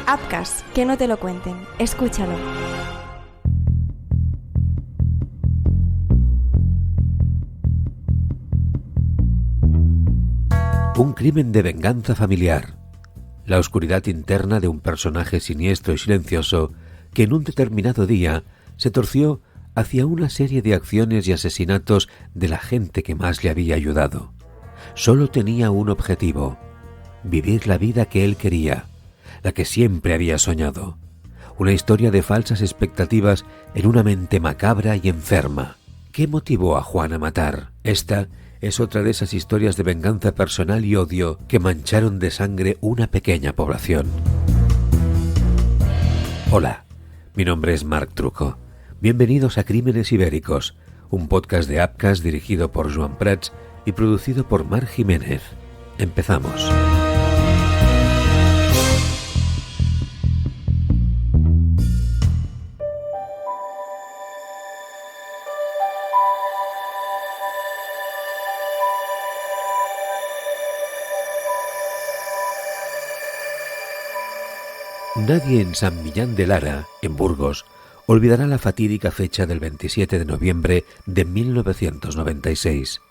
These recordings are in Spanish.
Apcas, que no te lo cuenten. Escúchalo. Un crimen de venganza familiar. La oscuridad interna de un personaje siniestro y silencioso que en un determinado día se torció hacia una serie de acciones y asesinatos de la gente que más le había ayudado. Solo tenía un objetivo: vivir la vida que él quería, la que siempre había soñado. Una historia de falsas expectativas en una mente macabra y enferma. ¿Qué motivó a Juan a matar? Esta es otra de esas historias de venganza personal y odio que mancharon de sangre una pequeña población. Hola, mi nombre es Marc Trucco. Bienvenidos a Crímenes Ibéricos, un podcast de Apcas dirigido por Joan Prats y producido por Marc Jiménez. Empezamos. Nadie en San Millán de Lara, en Burgos, olvidará la fatídica fecha del 27 de noviembre de 1996.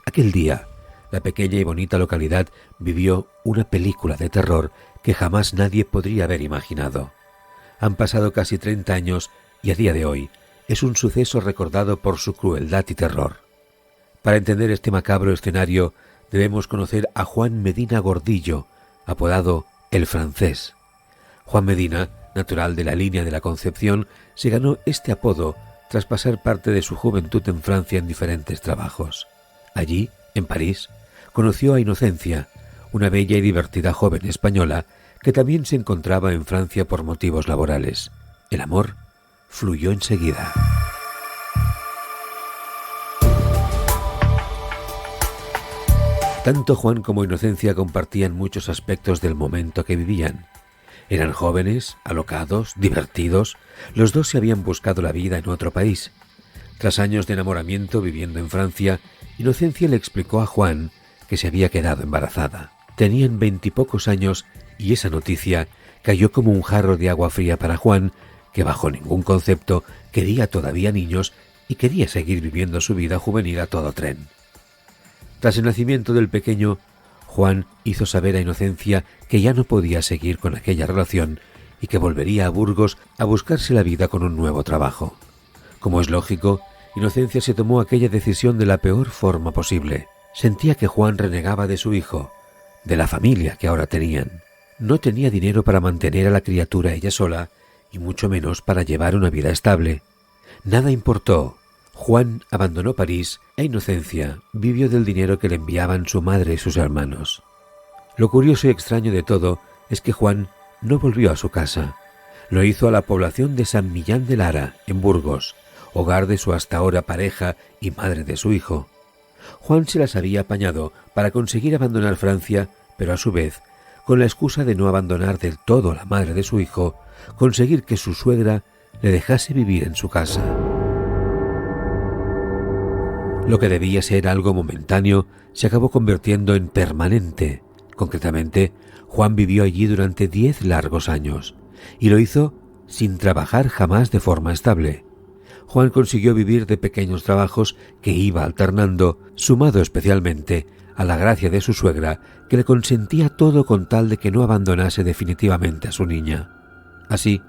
Aquel día, la pequeña y bonita localidad vivió una película de terror que jamás nadie podría haber imaginado. Han pasado casi 30 años y a día de hoy es un suceso recordado por su crueldad y terror. Para entender este macabro escenario debemos conocer a Juan Medina Gordillo, apodado El Francés. Juan Medina, natural de la línea de la Concepción, se ganó este apodo tras pasar parte de su juventud en Francia en diferentes trabajos. Allí, en París, conoció a Inocencia, una bella y divertida joven española que también se encontraba en Francia por motivos laborales. El amor fluyó enseguida. Tanto Juan como Inocencia compartían muchos aspectos del momento que vivían. Eran jóvenes, alocados, divertidos. Los dos se habían buscado la vida en otro país. Tras años de enamoramiento viviendo en Francia, Inocencia le explicó a Juan que se había quedado embarazada. Tenían 20 y pocos años y esa noticia cayó como un jarro de agua fría para Juan, que bajo ningún concepto quería todavía niños y quería seguir viviendo su vida juvenil a todo tren. Tras el nacimiento del pequeño, Juan hizo saber a Inocencia que ya no podía seguir con aquella relación y que volvería a Burgos a buscarse la vida con un nuevo trabajo. Como es lógico, Inocencia se tomó aquella decisión de la peor forma posible. Sentía que Juan renegaba de su hijo, de la familia que ahora tenían. No tenía dinero para mantener a la criatura ella sola y mucho menos para llevar una vida estable. Nada importó. Juan abandonó París e Inocencia vivió del dinero que le enviaban su madre y sus hermanos. Lo curioso y extraño de todo es que Juan no volvió a su casa. Lo hizo a la población de San Millán de Lara, en Burgos, hogar de su hasta ahora pareja y madre de su hijo. Juan se las había apañado para conseguir abandonar Francia, pero a su vez, con la excusa de no abandonar del todo a la madre de su hijo, conseguir que su suegra le dejase vivir en su casa. Lo que debía ser algo momentáneo se acabó convirtiendo en permanente. Concretamente, Juan vivió allí durante 10 largos años y lo hizo sin trabajar jamás de forma estable. Juan consiguió vivir de pequeños trabajos que iba alternando, sumado especialmente a la gracia de su suegra, que le consentía todo con tal de que no abandonase definitivamente a su niña. Así,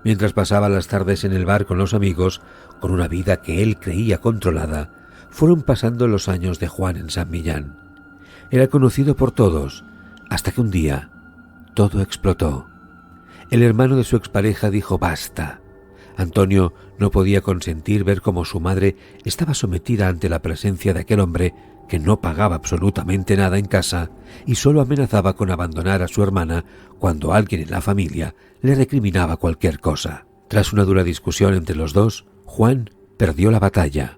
mientras pasaba las tardes en el bar con los amigos, con una vida que él creía controlada, fueron pasando los años de Juan en San Millán. Era conocido por todos, hasta que un día todo explotó. El hermano de su expareja dijo basta. Antonio no podía consentir ver cómo su madre estaba sometida ante la presencia de aquel hombre que no pagaba absolutamente nada en casa y solo amenazaba con abandonar a su hermana cuando alguien en la familia le recriminaba cualquier cosa. Tras una dura discusión entre los dos, Juan perdió la batalla.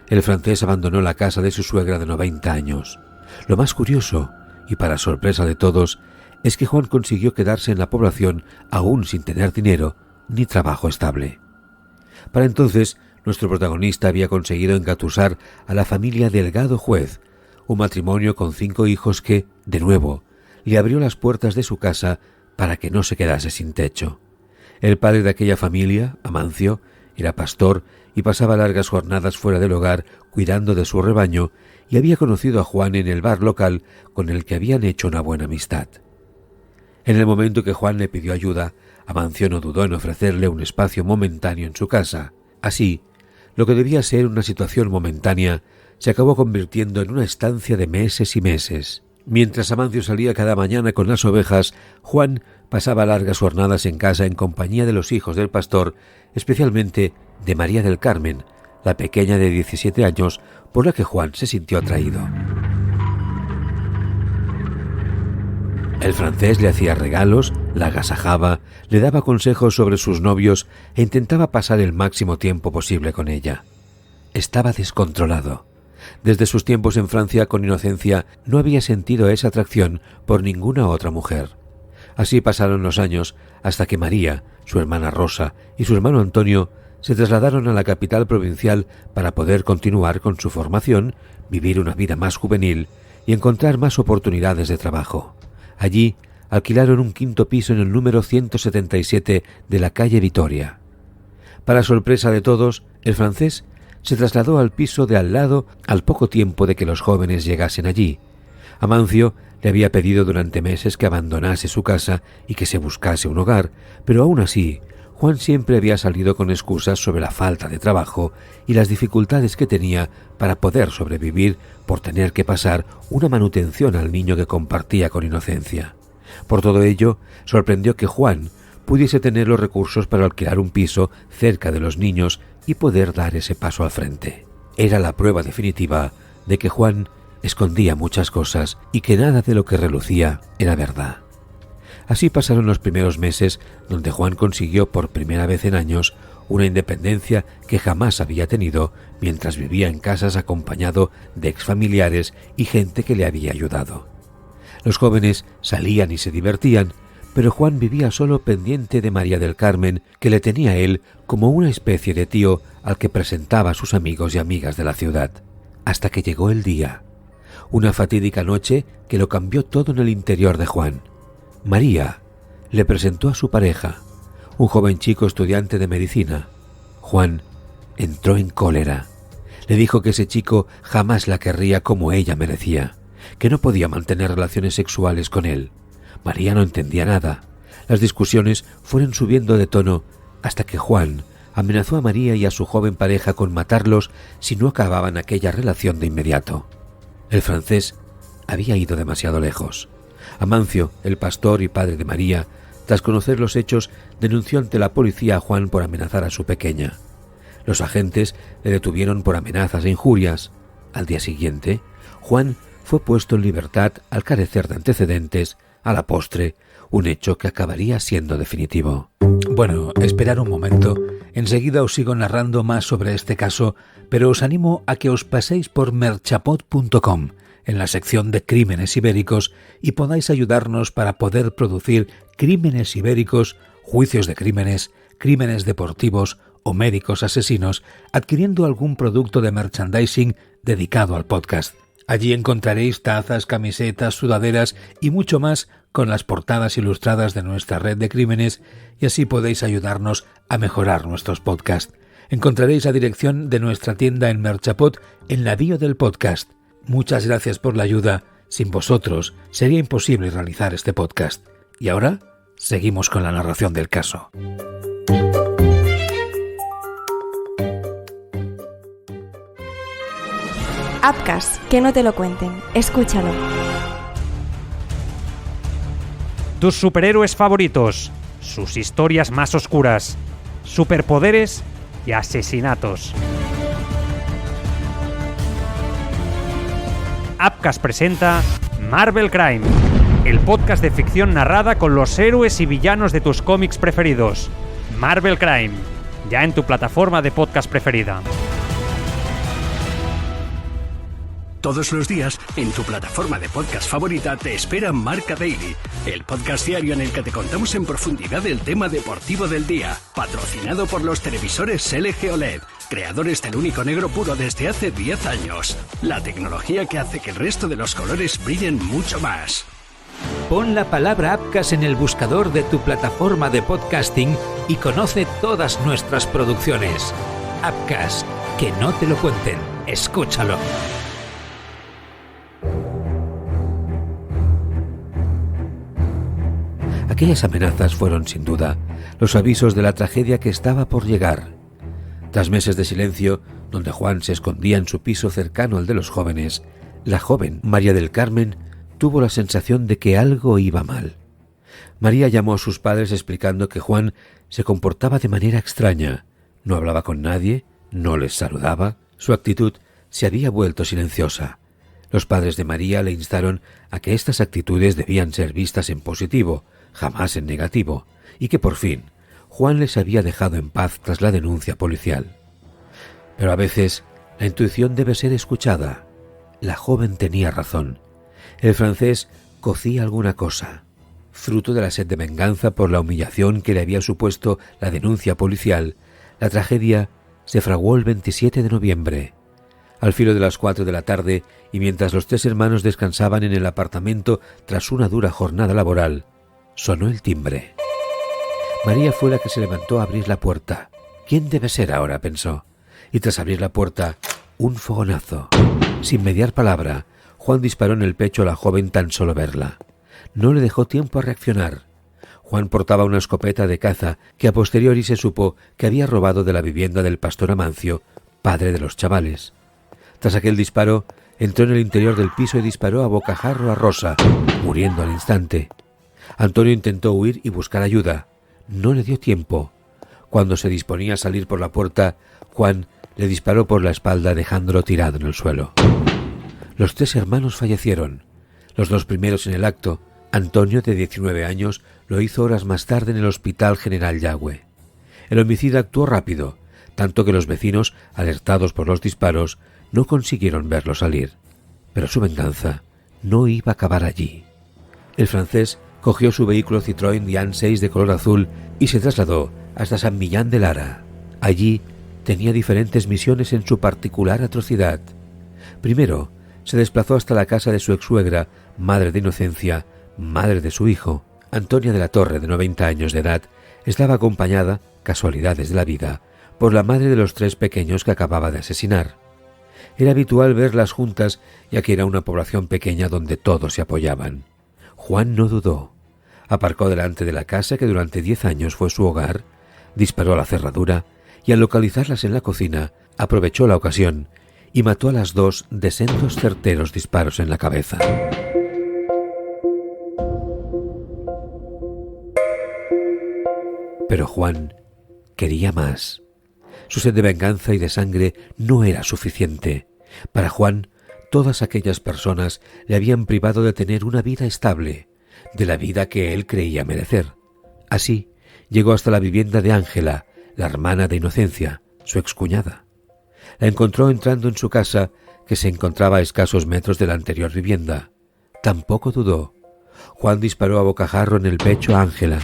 El francés abandonó la casa de su suegra de 90 años. Lo más curioso, y para sorpresa de todos, es que Juan consiguió quedarse en la población aún sin tener dinero ni trabajo estable. Para entonces, nuestro protagonista había conseguido engatusar a la familia Delgado Juez, un matrimonio con 5 hijos que, de nuevo, le abrió las puertas de su casa para que no se quedase sin techo. El padre de aquella familia, Amancio, era pastor y pasaba largas jornadas fuera del hogar cuidando de su rebaño, y había conocido a Juan en el bar local con el que habían hecho una buena amistad. En el momento que Juan le pidió ayuda, Amancio no dudó en ofrecerle un espacio momentáneo en su casa. Así, lo que debía ser una situación momentánea se acabó convirtiendo en una estancia de meses y meses. Mientras Amancio salía cada mañana con las ovejas, Juan pasaba largas jornadas en casa en compañía de los hijos del pastor, especialmente de María del Carmen, la pequeña de 17 años por la que Juan se sintió atraído. El francés le hacía regalos, la agasajaba, le daba consejos sobre sus novios e intentaba pasar el máximo tiempo posible con ella. Estaba descontrolado. Desde sus tiempos en Francia con Inocencia no había sentido esa atracción por ninguna otra mujer. Así pasaron los años hasta que María, su hermana Rosa y su hermano Antonio se trasladaron a la capital provincial para poder continuar con su formación, vivir una vida más juvenil y encontrar más oportunidades de trabajo. Allí alquilaron un quinto piso en el número 177 de la calle Vitoria. Para sorpresa de todos, el francés se trasladó al piso de al lado al poco tiempo de que los jóvenes llegasen allí. Amancio le había pedido durante meses que abandonase su casa y que se buscase un hogar, pero aún así, Juan siempre había salido con excusas sobre la falta de trabajo y las dificultades que tenía para poder sobrevivir por tener que pasar una manutención al niño que compartía con Inocencia. Por todo ello, sorprendió que Juan pudiese tener los recursos para alquilar un piso cerca de los niños y poder dar ese paso al frente. Era la prueba definitiva de que Juan escondía muchas cosas y que nada de lo que relucía era verdad. Así pasaron los primeros meses, donde Juan consiguió por primera vez en años una independencia que jamás había tenido mientras vivía en casas acompañado de exfamiliares y gente que le había ayudado. Los jóvenes salían y se divertían, pero Juan vivía solo pendiente de María del Carmen, que le tenía a él como una especie de tío al que presentaba a sus amigos y amigas de la ciudad. Hasta que llegó el día, una fatídica noche que lo cambió todo en el interior de Juan. María le presentó a su pareja, un joven chico estudiante de medicina. Juan entró en cólera. Le dijo que ese chico jamás la querría como ella merecía, que no podía mantener relaciones sexuales con él. María no entendía nada. Las discusiones fueron subiendo de tono hasta que Juan amenazó a María y a su joven pareja con matarlos si no acababan aquella relación de inmediato. El francés había ido demasiado lejos. Amancio, el pastor y padre de María, tras conocer los hechos, denunció ante la policía a Juan por amenazar a su pequeña. Los agentes le detuvieron por amenazas e injurias. Al día siguiente, Juan fue puesto en libertad al carecer de antecedentes, a la postre, un hecho que acabaría siendo definitivo. Bueno, esperad un momento. Enseguida os sigo narrando más sobre este caso, pero os animo a que os paséis por merchapod.com en la sección de Crímenes Ibéricos y podáis ayudarnos para poder producir crímenes ibéricos, juicios de crímenes, crímenes deportivos o médicos asesinos, adquiriendo algún producto de merchandising dedicado al podcast. Allí encontraréis tazas, camisetas, sudaderas y mucho más con las portadas ilustradas de nuestra red de crímenes, y así podéis ayudarnos a mejorar nuestros podcasts. Encontraréis la dirección de nuestra tienda en Merchapod en la bio del podcast. Muchas gracias por la ayuda. Sin vosotros sería imposible realizar este podcast. Y ahora, seguimos con la narración del caso. Apcas, que no te lo cuenten. Escúchalo. Tus superhéroes favoritos, sus historias más oscuras, superpoderes y asesinatos. Apcas presenta Marvel Crime, el podcast de ficción narrada con los héroes y villanos de tus cómics preferidos. Marvel Crime, ya en tu plataforma de podcast preferida. Todos los días, en tu plataforma de podcast favorita, te espera Marca Daily, el podcast diario en el que te contamos en profundidad el tema deportivo del día, patrocinado por los televisores LG OLED, creadores del único negro puro desde hace 10 años. La tecnología que hace que el resto de los colores brillen mucho más. Pon la palabra Appcast en el buscador de tu plataforma de podcasting y conoce todas nuestras producciones. Appcast, que no te lo cuenten, escúchalo. Aquellas amenazas fueron, sin duda, los avisos de la tragedia que estaba por llegar. Tras meses de silencio, donde Juan se escondía en su piso cercano al de los jóvenes, la joven María del Carmen tuvo la sensación de que algo iba mal. María llamó a sus padres explicando que Juan se comportaba de manera extraña, no hablaba con nadie, no les saludaba, su actitud se había vuelto silenciosa. Los padres de María le instaron a que estas actitudes debían ser vistas en positivo, jamás en negativo, y que por fin Juan les había dejado en paz tras la denuncia policial. Pero a veces la intuición debe ser escuchada. La joven tenía razón. El francés cocía alguna cosa. Fruto de la sed de venganza por la humillación que le había supuesto la denuncia policial, la tragedia se fraguó el 27 de noviembre. Al filo de las 4 de la tarde, y mientras los 3 hermanos descansaban en el apartamento tras una dura jornada laboral, sonó el timbre. María fue la que se levantó a abrir la puerta. ¿Quién debe ser ahora?, pensó. Y tras abrir la puerta, un fogonazo. Sin mediar palabra, Juan disparó en el pecho a la joven tan solo verla. No le dejó tiempo a reaccionar. Juan portaba una escopeta de caza que a posteriori se supo que había robado de la vivienda del pastor Amancio, padre de los chavales. Tras aquel disparo, entró en el interior del piso y disparó a bocajarro a Rosa, muriendo al instante. Antonio intentó huir y buscar ayuda. No le dio tiempo. Cuando se disponía a salir por la puerta, Juan le disparó por la espalda dejándolo tirado en el suelo. Los 3 hermanos fallecieron. Los 2 primeros en el acto. Antonio, de 19 años, lo hizo horas más tarde en el Hospital General Yagüe. El homicida actuó rápido, tanto que los vecinos, alertados por los disparos, no consiguieron verlo salir. Pero su venganza no iba a acabar allí. El francés cogió su vehículo Citroën Diane 6 de color azul y se trasladó hasta San Millán de Lara. Allí tenía diferentes misiones en su particular atrocidad. Primero, se desplazó hasta la casa de su ex-suegra, madre de Inocencia, madre de su hijo. Antonia de la Torre, de 90 años de edad, estaba acompañada, casualidades de la vida, por la madre de los 3 pequeños que acababa de asesinar. Era habitual verlas juntas, ya que era una población pequeña donde todos se apoyaban. Juan no dudó. Aparcó delante de la casa que durante 10 años fue su hogar, disparó a la cerradura y al localizarlas en la cocina, aprovechó la ocasión y mató a las 2 de sendos certeros disparos en la cabeza. Pero Juan quería más. Su sed de venganza y de sangre no era suficiente. Para Juan, todas aquellas personas le habían privado de tener una vida estable, de la vida que él creía merecer. Así, llegó hasta la vivienda de Ángela, la hermana de Inocencia, su excuñada. La encontró entrando en su casa, que se encontraba a escasos metros de la anterior vivienda. Tampoco dudó. Juan disparó a bocajarro en el pecho a Ángela.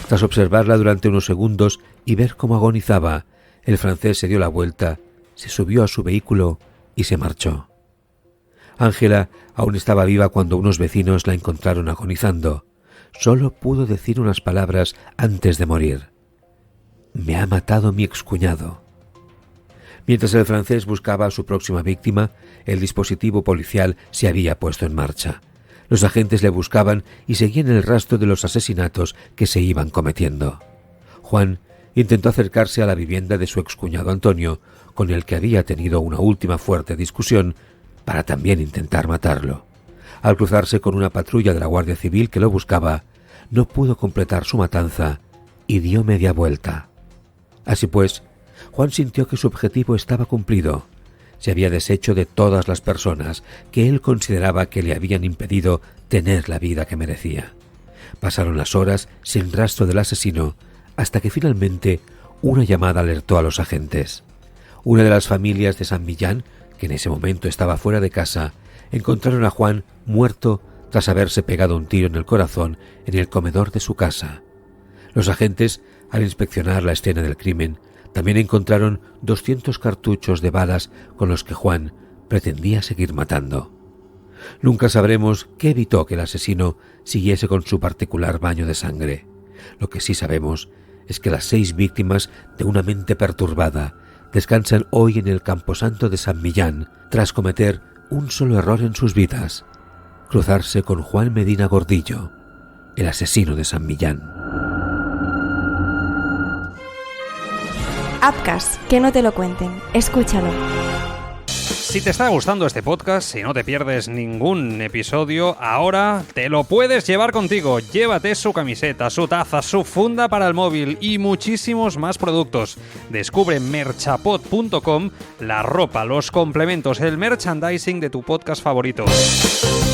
Tras observarla durante unos segundos y ver cómo agonizaba, el francés se dio la vuelta, se subió a su vehículo y se marchó. Ángela aún estaba viva cuando unos vecinos la encontraron agonizando. Solo pudo decir unas palabras antes de morir. «Me ha matado mi excuñado». Mientras el francés buscaba a su próxima víctima, el dispositivo policial se había puesto en marcha. Los agentes le buscaban y seguían el rastro de los asesinatos que se iban cometiendo. Juan intentó acercarse a la vivienda de su excuñado Antonio, con el que había tenido una última fuerte discusión, para también intentar matarlo. Al cruzarse con una patrulla de la Guardia Civil que lo buscaba, no pudo completar su matanza y dio media vuelta. Así pues, Juan sintió que su objetivo estaba cumplido. Se había deshecho de todas las personas que él consideraba que le habían impedido tener la vida que merecía. Pasaron las horas sin rastro del asesino, hasta que finalmente una llamada alertó a los agentes. Una de las familias de San Millán, que en ese momento estaba fuera de casa, encontraron a Juan muerto tras haberse pegado un tiro en el corazón en el comedor de su casa. Los agentes, al inspeccionar la escena del crimen, también encontraron 200 cartuchos de balas con los que Juan pretendía seguir matando. Nunca sabremos qué evitó que el asesino siguiese con su particular baño de sangre. Lo que sí sabemos es que las 6 víctimas de una mente perturbada descansan hoy en el camposanto de San Millán tras cometer un solo error en sus vidas: cruzarse con Juan Medina Gordillo, el asesino de San Millán. Apcas, que no te lo cuenten. Escúchalo. Si te está gustando este podcast, si no te pierdes ningún episodio, ahora te lo puedes llevar contigo. Llévate su camiseta, su taza, su funda para el móvil y muchísimos más productos. Descubre merchapod.com, la ropa, los complementos, el merchandising de tu podcast favorito.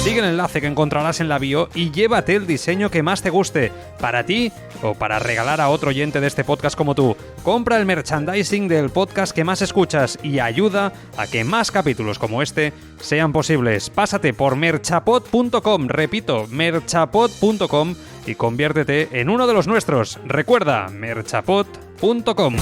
Sigue el enlace que encontrarás en la bio y llévate el diseño que más te guste, para ti o para regalar a otro oyente de este podcast como tú. Compra el merchandising del podcast que más escuchas y ayuda a que más capítulos como este sean posibles. Pásate por merchapod.com, repito, merchapod.com, y conviértete en uno de los nuestros. Recuerda, merchapod.com.